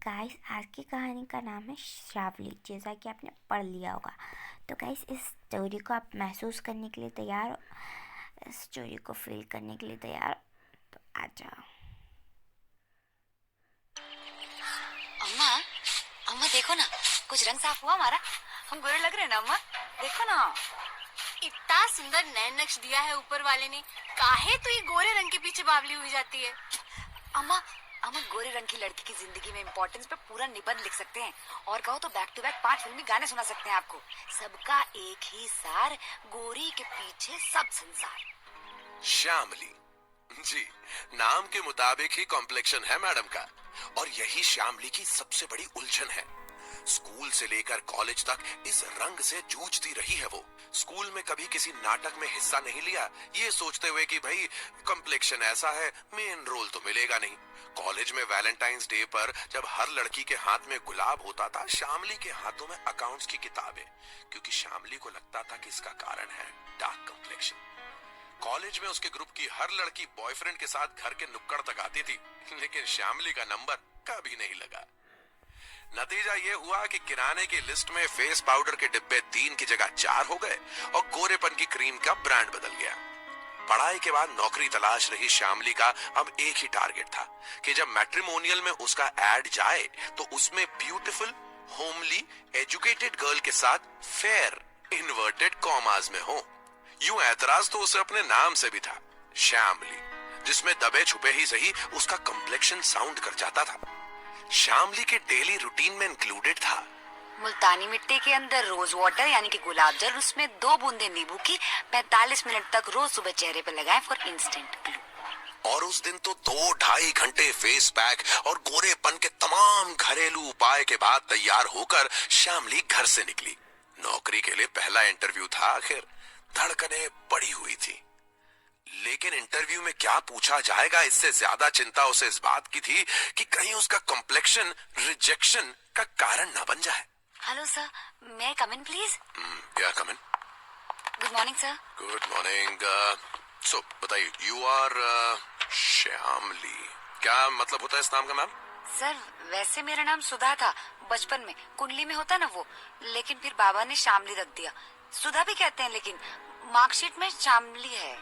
Guys आज की कहानी का नाम है श्रावली। जैसा कि आपने पढ़ लिया होगा, तो गाइस इस स्टोरी को आप महसूस करने के लिए तैयार हो, इस स्टोरी को फील करने के लिए तैयार हो? तो आ जाओ। अम्मा, अम्मा देखो ना, कुछ रंग साफ हुआ हमारा। हम गोरे लग रहे हैं ना अम्मा, देखो ना। इतना सुंदर नैन नक्श दिया है ऊपर वाले ने, काहे तो ये गोरे रंग के पीछे बावली हुई जाती है। अम्मा, अम्मा गोरे रंग की लड़की की जिंदगी में इम्पोर्टेंस पे पूरा निबंध लिख सकते हैं, और कहो तो बैक टू बैक 5 फिल्मी गाने सुना सकते हैं आपको। सबका एक ही सार, गोरी के पीछे सब संसार। श्यामली जी, नाम के मुताबिक ही कॉम्प्लेक्शन है मैडम का, और यही श्यामली की सबसे बड़ी उलझन है। स्कूल से लेकर कॉलेज तक इस रंग से जूझती रही है वो। स्कूल में कभी किसी नाटक में हिस्सा नहीं लिया, ये सोचते हुए कि भाई कॉम्प्लेक्शन ऐसा है, मेन रोल तो मिलेगा नहीं। कॉलेज में वैलेंटाइंस डे पर जब हर लड़की के हाथ में गुलाब होता था, श्यामली के हाथों में अकाउंट्स की किताबें, क्योंकि श्यामली को लगता था कि इसका कारण है डार्क कॉम्प्लेक्शन। कॉलेज में उसके ग्रुप की हर लड़की बॉयफ्रेंड के साथ घर के नुक्कड़ तक आती थी, लेकिन श्यामली का नंबर कभी नहीं लगा। नतीजा ये हुआ कि किराने की लिस्ट में फेस पाउडर के डिब्बे 3 की जगह 4 हो गए, और गोरेपन की क्रीम का ब्रांड बदल गया। पढ़ाई के बाद नौकरी तलाश रही श्यामली का अब एक ही टारगेट था कि जब मैट्रिमोनियल में उसका एड जाए तो उसमें ब्यूटीफुल, होमली, एजुकेटेड गर्ल के साथ फेयर इन्वर्टेड कॉमास में हो। यूं ऐतराज तो उसे अपने नाम से भी था, श्यामली, जिसमें दबे छुपे ही सही उसका कॉम्प्लेक्शन साउंड कर जाता था। श्यामली के डेली रूटीन में इंक्लूडेड था मुल्तानी मिट्टी के अंदर रोज वाटर यानी कि गुलाब जल, उसमें 2 बूंदे नींबू की 45 मिनट तक रोज सुबह चेहरे पर लगाएं फॉर इंस्टेंट ग्लो। और उस दिन तो 2-2.5 घंटे फेस पैक और गोरेपन के तमाम घरेलू उपाय के बाद तैयार होकर श्यामली घर से निकली। नौकरी के लिए पहला इंटरव्यू था। आखिर धड़कनें बढ़ी हुई थी, लेकिन इंटरव्यू में क्या पूछा जाएगा, इससे ज्यादा चिंता उसे इस बात की थी कि कहीं उसका कॉम्प्लेक्शन रिजेक्शन का कारण न बन जाए। Hello sir, may I come in please? क्या come in? Good morning sir. Good morning. So बताइए, यू आर श्यामली, क्या मतलब होता है इस नाम का मैम? सर वैसे मेरा नाम सुधा था बचपन में, कुंडली में होता ना वो, लेकिन फिर बाबा ने श्यामली रख दिया। सुधा भी कहते हैं, लेकिन मार्कशीट में श्यामली है।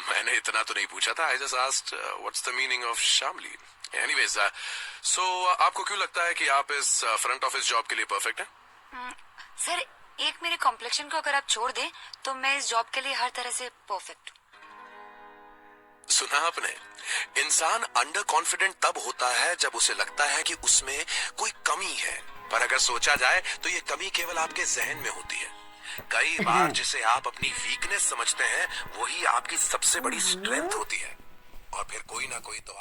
मैंने इतना तो नहीं पूछा था। I just asked what's the meaning of Shyamali. Anyways, so आपको क्यों लगता है कि आप इस फ्रंट ऑफिस जॉब के लिए परफेक्ट हैं? सर एक मेरे कॉम्प्लेक्शन को अगर आप छोड़ दें तो मैं इस जॉब के लिए हर तरह से परफेक्ट हूँ। सुना आपने, इंसान अंडर कॉन्फिडेंट तब होता है जब उसे लगता है कि उसमें कोई कमी है, पर अगर सोचा जाए तो ये कमी केवल आपके जहन में होती है। कई बार जिसे आप अपनी वीकनेस समझते हैं वही आपकी सबसे बड़ी स्ट्रेंथ होती है, और फिर कोई ना कोई तो